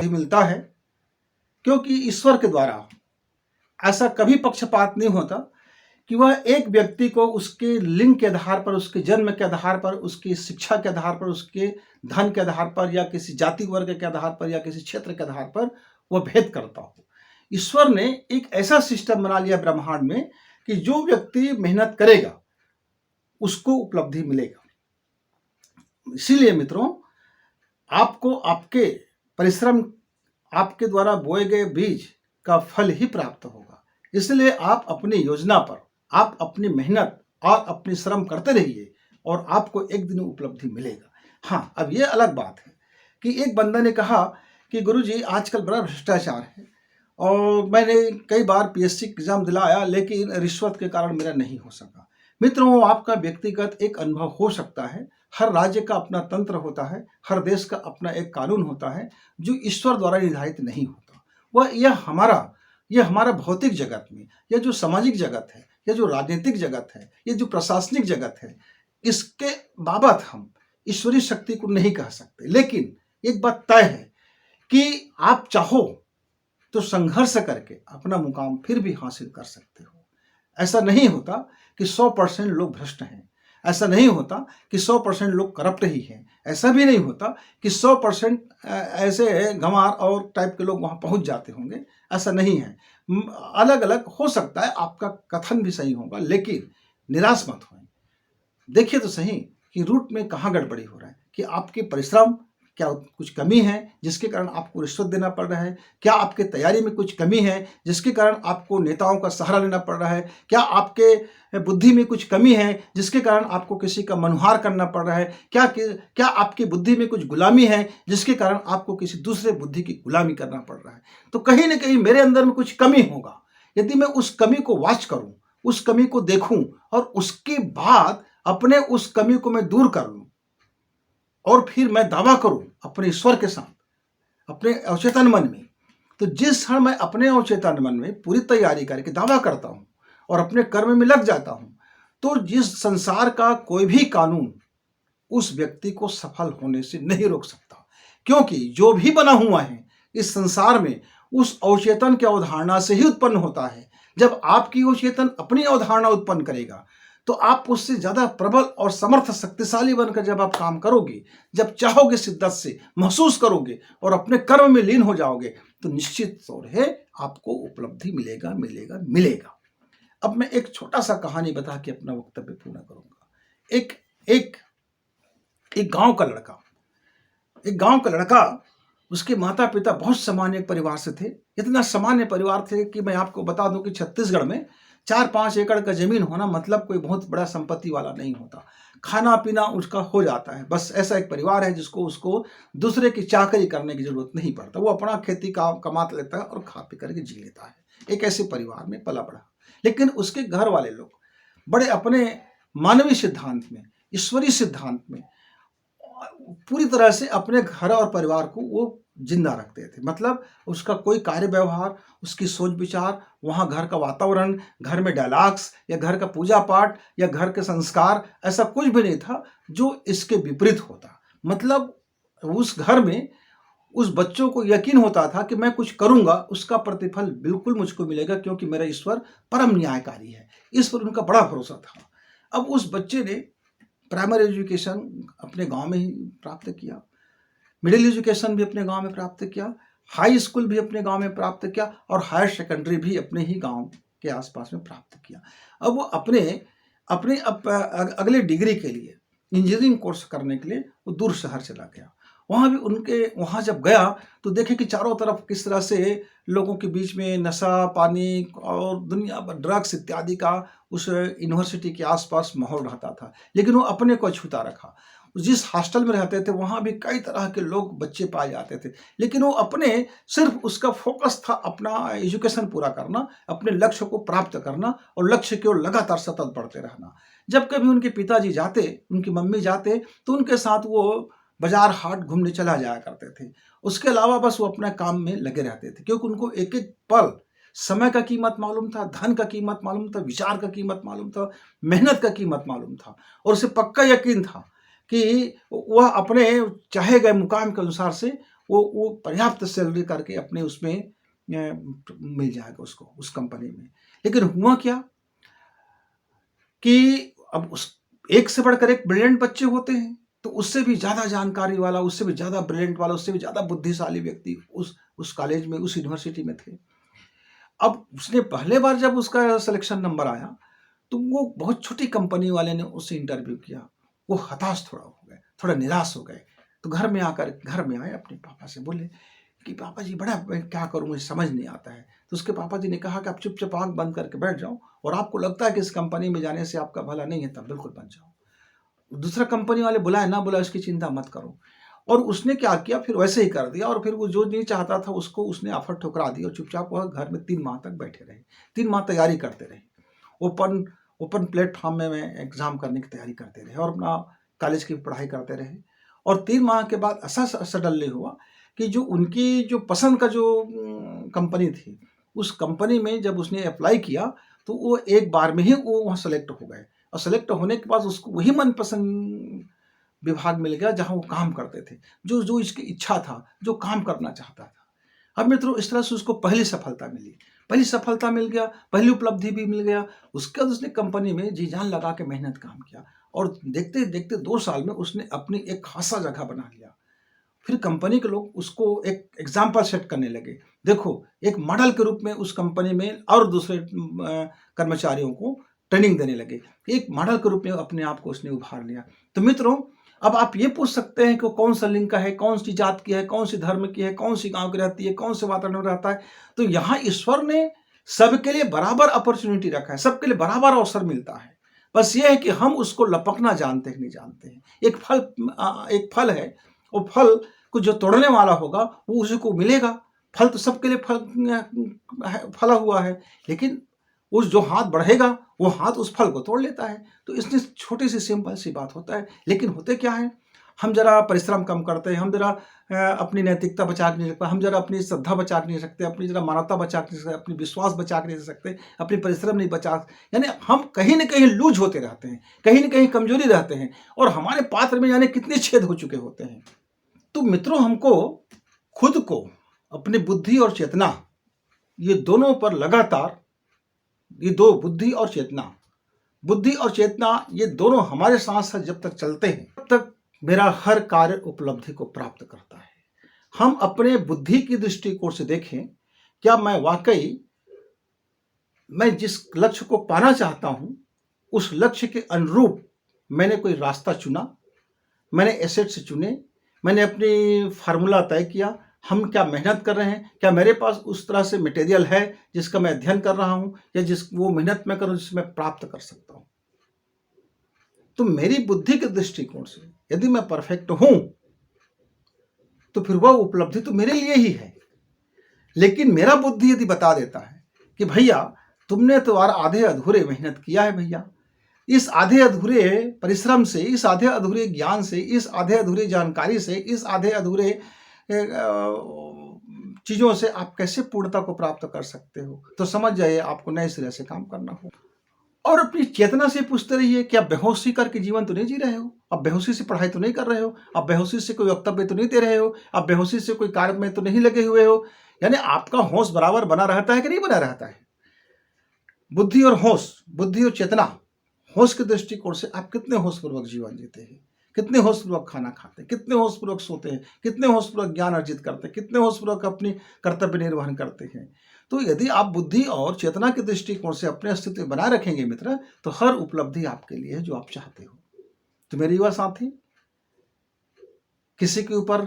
मिलता है, क्योंकि ईश्वर के द्वारा ऐसा कभी पक्षपात नहीं होता कि वह एक व्यक्ति को उसके लिंग के आधार पर, उसके जन्म के आधार पर, उसकी शिक्षा के आधार पर, उसके धन के आधार पर, या किसी जाति वर्ग के आधार पर, या किसी क्षेत्र के आधार पर वह भेद करता हो। ईश्वर ने एक ऐसा सिस्टम बना लिया ब्रह्मांड में कि जो व्यक्ति मेहनत करेगा उसको उपलब्धि मिलेगा। इसीलिए मित्रों, आपको आपके परिश्रम, आपके द्वारा बोए गए बीज का फल ही प्राप्त होगा। इसलिए आप अपनी योजना पर, आप अपनी मेहनत और अपनी श्रम करते रहिए और आपको एक दिन उपलब्धि मिलेगा। हाँ, अब ये अलग बात है कि एक बंदा ने कहा कि गुरुजी आजकल बड़ा भ्रष्टाचार है और मैंने कई बार पीएससी एग्जाम दिलाया लेकिन रिश्वत के कारण मेरा नहीं हो सका। मित्रों, आपका व्यक्तिगत एक अनुभव हो सकता है। हर राज्य का अपना तंत्र होता है, हर देश का अपना एक कानून होता है जो ईश्वर द्वारा निर्धारित नहीं होता। वह यह हमारा भौतिक जगत में, यह जो सामाजिक जगत है, यह जो राजनीतिक जगत है, ये जो प्रशासनिक जगत है, इसके बाबत हम ईश्वरीय शक्ति को नहीं कह सकते। लेकिन एक बात तय है कि आप चाहो तो संघर्ष करके अपना मुकाम फिर भी हासिल कर सकते हो। ऐसा नहीं होता कि 100% लोग भ्रष्ट हैं, ऐसा नहीं होता कि 100% लोग करप्ट ही हैं, ऐसा भी नहीं होता कि 100% ऐसे गंवार और टाइप के लोग वहाँ पहुँच जाते होंगे, ऐसा नहीं है। अलग अलग हो सकता है, आपका कथन भी सही होगा, लेकिन निराश मत हों। देखिए तो सही कि रूट में कहाँ गड़बड़ी हो रहा है, कि आपके परिश्रम क्या कुछ कमी है जिसके कारण आपको रिश्वत देना पड़ रहा है? क्या आपके तैयारी में कुछ कमी है जिसके कारण आपको नेताओं का सहारा लेना पड़ रहा है? क्या आपके बुद्धि में कुछ कमी है जिसके कारण आपको किसी का मनुहार करना पड़ रहा है? क्या आपकी बुद्धि में कुछ गुलामी है जिसके कारण आपको किसी दूसरे बुद्धि की गुलामी करना पड़ रहा है? तो कहीं ना कहीं मेरे अंदर में कुछ कमी होगा। यदि मैं उस कमी को वॉच करूं, उस कमी को देखूं और उसके बाद अपने उस कमी को मैं दूर कर लूं और फिर मैं दावा करूं अपने ईश्वर के साथ, अपने अवचेतन मन में, तो जिस क्षण मैं अपने अवचेतन मन में पूरी तैयारी करके दावा करता हूं और अपने कर्म में लग जाता हूं, तो जिस संसार का कोई भी कानून उस व्यक्ति को सफल होने से नहीं रोक सकता। क्योंकि जो भी बना हुआ है इस संसार में उस अवचेतन की अवधारणा से ही उत्पन्न होता है। जब आपकी अवचेतन अपनी अवधारणा उत्पन्न करेगा तो आप उससे ज्यादा प्रबल और समर्थ शक्तिशाली बनकर जब आप काम करोगे, जब चाहोगे शिद्दत से महसूस करोगे और अपने कर्म में लीन हो जाओगे, तो निश्चित तौर है आपको उपलब्धि मिलेगा मिलेगा मिलेगा। अब मैं एक छोटा सा कहानी बता के अपना वक्तव्य पूर्ण करूंगा। एक एक एक गांव का लड़का, उसके माता पिता बहुत सामान्य परिवार से थे। इतना सामान्य परिवार थे कि मैं आपको बता दूं कि छत्तीसगढ़ में 4-5 एकड़ का जमीन होना मतलब कोई बहुत बड़ा संपत्ति वाला नहीं होता। खाना पीना उसका हो जाता है। बस ऐसा एक परिवार है जिसको उसको दूसरे की चाकरी करने की जरूरत नहीं पड़ता। वो अपना खेती का कमा लेता है और खा पी करके जी लेता है। एक ऐसे परिवार में पला बड़ा। लेकिन उसके घर वाले लोग बड़े अपने मानवीय सिद्धांत में, ईश्वरीय सिद्धांत में पूरी तरह से अपने घर और परिवार को वो जिंदा रखते थे। मतलब उसका कोई कार्य व्यवहार, उसकी सोच विचार, वहाँ घर का वातावरण, घर में डायलॉग्स या घर का पूजा पाठ या घर के संस्कार, ऐसा कुछ भी नहीं था जो इसके विपरीत होता। मतलब उस घर में उस बच्चों को यकीन होता था कि मैं कुछ करूंगा उसका प्रतिफल बिल्कुल मुझको मिलेगा, क्योंकि मेरा ईश्वर परम न्यायकारी है। इस पर उनका बड़ा भरोसा था। अब उस बच्चे ने प्राइमरी एजुकेशन अपने गांव में ही प्राप्त किया, मिडिल एजुकेशन भी अपने गांव में प्राप्त किया, हाई स्कूल भी अपने गांव में प्राप्त किया और हायर सेकेंडरी भी अपने ही गांव के आसपास में प्राप्त किया। अब वो अपने अपने अगले डिग्री के लिए, इंजीनियरिंग कोर्स करने के लिए वो दूर शहर चला गया। वहाँ जब गया तो देखे कि चारों तरफ किस तरह से लोगों के बीच में नशा पानी और दुनिया भर ड्रग्स इत्यादि का उस यूनिवर्सिटी के आसपास माहौल रहता था। लेकिन वो अपने को अछूता रखा। जिस हॉस्टल में रहते थे वहाँ भी कई तरह के लोग बच्चे पाए जाते थे, लेकिन वो अपने सिर्फ उसका फोकस था अपना एजुकेशन पूरा करना, अपने लक्ष्य को प्राप्त करना और लक्ष्य की ओर लगातार सतत बढ़ते रहना। जब कभी उनके पिताजी जाते, उनकी मम्मी जाते, तो उनके साथ वो बाजार हाट घूमने चला जाया करते थे। उसके अलावा बस वो अपने काम में लगे रहते थे, क्योंकि उनको एक एक पल समय का कीमत मालूम था, धन का कीमत मालूम था, विचार का कीमत मालूम था, मेहनत का कीमत मालूम था और उसे पक्का यकीन था कि वह अपने चाहे गए मुकाम के अनुसार से वो पर्याप्त सैलरी करके अपने उसमें मिल जाएगा उसको उस कंपनी में। लेकिन हुआ क्या कि अब उस एक से बढ़कर एक ब्रिलियंट बच्चे होते हैं, तो उससे भी ज़्यादा जानकारी वाला, उससे भी ज़्यादा ब्रिलियंट वाला, उससे भी ज़्यादा बुद्धिशाली व्यक्ति उस कॉलेज में, उस यूनिवर्सिटी में थे। अब उसने पहले बार जब उसका सिलेक्शन नंबर आया, तो वो बहुत छोटी कंपनी वाले ने उससे इंटरव्यू किया। वो हताश थोड़ा हो गए, थोड़ा निराश हो गए। तो घर में आए अपने पापा से बोले कि पापा जी बड़ा मैं क्या करूँ, मुझे समझ नहीं आता है। तो उसके पापा जी ने कहा कि आप चुपचाप आँख बंद करके बैठ जाओ, और आपको लगता है कि इस कंपनी में जाने से आपका भला नहीं है, तब बिल्कुल बन जाओ। दूसरा कंपनी वाले बुलाए ना बुलाए उसकी चिंता मत करो। और उसने क्या किया, फिर वैसे ही कर दिया, और फिर वो जो नहीं चाहता था उसको उसने ऑफर ठुकरा दी, और चुपचाप वह घर में 3 माह तक बैठे रहे। 3 माह तैयारी करते रहे। ओपन ओपन प्लेटफॉर्म में एग्ज़ाम करने की तैयारी करते रहे, और अपना कॉलेज की पढ़ाई करते रहे। और 3 माह के बाद ऐसा सडनली हुआ कि जो उनकी जो पसंद का जो कंपनी थी, उस कंपनी में जब उसने अप्लाई किया, तो वो एक बार में ही वो वहाँ सेलेक्ट हो गए। और सेलेक्ट होने के बाद उसको वही मनपसंद विभाग मिल गया जहाँ वो काम करते थे, जो जो इसकी इच्छा था, जो काम करना चाहता था। अब मित्रों, इस तरह से उसको पहली सफलता मिली। पहली सफलता मिल गया, पहली उपलब्धि भी मिल गया। उसके बाद उसने कंपनी में जी जान लगा के मेहनत काम किया, और देखते देखते 2 साल में उसने अपनी एक खासा जगह बना लिया। फिर कंपनी के लोग उसको एक एग्जाम्पल सेट करने लगे। देखो, एक मॉडल के रूप में उस कंपनी में और दूसरे कर्मचारियों को ट्रेनिंग देने लगे। एक मॉडल के रूप में अपने आप को उसने उभार लिया। तो मित्रों, अब आप ये पूछ सकते हैं कि वो कौन सा लिंग का है, कौन सी जात की है, कौन सी धर्म की है, कौन सी गांव की रहती है, कौन से वातावरण में रहता है। तो यहाँ ईश्वर ने सबके लिए बराबर अपॉर्चुनिटी रखा है, सबके लिए बराबर अवसर मिलता है। बस ये है कि हम उसको लपकना जानते हैं नहीं जानते हैं। एक फल है, वो फल को जो तोड़ने वाला होगा वो उसी को मिलेगा। फल तो सबके लिए फला हुआ है, लेकिन उस जो हाथ बढ़ेगा वो हाथ उस फल को तोड़ लेता है। तो इसमें छोटी सी सिंपल सी बात होता है। लेकिन होते क्या है, हम जरा परिश्रम कम करते हैं, हम जरा अपनी नैतिकता बचा के नहीं रखते, हम जरा अपनी श्रद्धा बचा के नहीं सकते, अपनी जरा मानवता बचा के नहीं सकते, अपनी विश्वास बचा के नहीं सकते, अपनी परिश्रम नहीं बचा, यानी हम कहीं ना कहीं लूज होते रहते हैं, कहीं ना कहीं कमजोरी रहते हैं, और हमारे पात्र में जाने कितने छेद हो चुके होते हैं। तो मित्रों, हमको खुद को, अपनी बुद्धि और चेतना, ये दोनों पर लगातार, ये दो बुद्धि और चेतना ये दोनों हमारे साथ साथ जब तक चलते हैं, तब तक मेरा हर कार्य उपलब्धि को प्राप्त करता है। हम अपने बुद्धि की दृष्टिकोण से देखें, क्या मैं वाकई मैं जिस लक्ष्य को पाना चाहता हूं, उस लक्ष्य के अनुरूप मैंने कोई रास्ता चुना, मैंने एसेट्स चुने, मैंने अपनी फार्मूला तय किया, हम क्या मेहनत कर रहे हैं, क्या मेरे पास उस तरह से मटेरियल है जिसका मैं अध्ययन कर रहा हूं, या जिस वो मेहनत मैं करूं जिससे मैं प्राप्त कर सकता हूं। तो मेरी बुद्धि के दृष्टिकोण से यदि मैं परफेक्ट हूं, तो फिर वह उपलब्धि तो मेरे लिए ही है। लेकिन मेरा बुद्धि यदि बता देता है कि भैया तुमने तो यार आधे अधूरे मेहनत किया है, भैया इस आधे अधूरे परिश्रम से, इस आधे अधूरे ज्ञान से, इस आधे अधूरे जानकारी से, इस आधे अधूरे चीज़ों से आप कैसे पूर्णता को प्राप्त कर सकते हो, तो समझ जाइए आपको नए सिरे से काम करना हो। और अपनी चेतना से पूछते रहिए कि आप बेहोशी करके जीवन तो नहीं जी रहे हो, आप बेहोशी से पढ़ाई तो नहीं कर रहे हो, आप बेहोशी से कोई वक्तव्य तो नहीं दे रहे हो, आप बेहोशी से कोई कार्य में तो नहीं लगे हुए हो। यानी आपका होश बराबर बना रहता है कि नहीं बना रहता है। बुद्धि और होश, बुद्धि और चेतना, होश के दृष्टिकोण से आप कितने होशपूर्वक जीवन जीते हैं, कितने होशपूर्वक खाना खाते हैं, कितने होशपूर्वक सोते हैं, कितने होशपूर्वक ज्ञान अर्जित करते हैं, कितने होशपूर्वक अपनी कर्तव्य निर्वहन करते हैं। तो यदि आप बुद्धि और चेतना के दृष्टिकोण से अपने अस्तित्व बनाए रखेंगे मित्र, तो हर उपलब्धि आपके लिए है जो आप चाहते हो। तो मेरे युवा साथी, किसी के ऊपर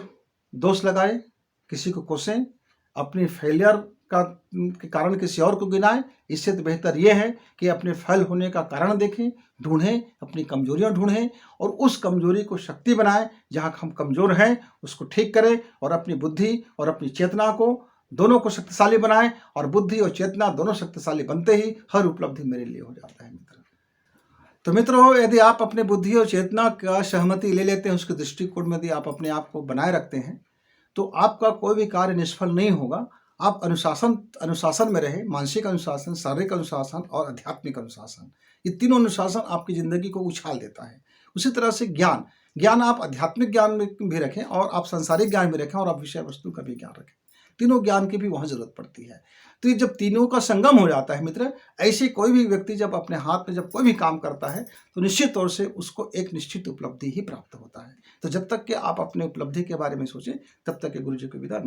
दोष लगाए, किसी को कोसें, अपनी फेलियर के कारण किसी और को गिनाएं, इससे तो बेहतर यह है कि अपने फेल होने का कारण देखें, ढूंढें, अपनी कमजोरियां ढूंढें, और उस कमजोरी को शक्ति बनाएं। जहां हम कमजोर हैं उसको ठीक करें, और अपनी बुद्धि और अपनी चेतना को दोनों को शक्तिशाली बनाएं, और बुद्धि और चेतना दोनों शक्तिशाली बनते ही हर उपलब्धि मेरे लिए हो जाता है मित्र। तो मित्रों, यदि आप अपने बुद्धि और चेतना का सहमति ले लेते हैं, उसके दृष्टिकोण में यदि आप अपने आप को बनाए रखते हैं, तो आपका कोई भी कार्य निष्फल नहीं होगा। आप अनुशासन में रहे, मानसिक अनुशासन, शारीरिक अनुशासन और आध्यात्मिक अनुशासन, ये तीनों अनुशासन आपकी जिंदगी को उछाल देता है। उसी तरह से ज्ञान, ज्ञान आप आध्यात्मिक ज्ञान में भी रखें और आप सांसारिक ज्ञान भी रखें और आप विषय वस्तु का भी ज्ञान रखें, तीनों ज्ञान की भी वहाँ जरूरत पड़ती है। तो ये जब तीनों का संगम हो जाता है मित्र, ऐसे कोई भी व्यक्ति जब अपने हाथ में जब कोई भी काम करता है तो निश्चित तौर से उसको एक निश्चित उपलब्धि ही प्राप्त होता है। तो जब तक कि आप अपने उपलब्धि के बारे में सोचें, तब तक के गुरु जी को विदा।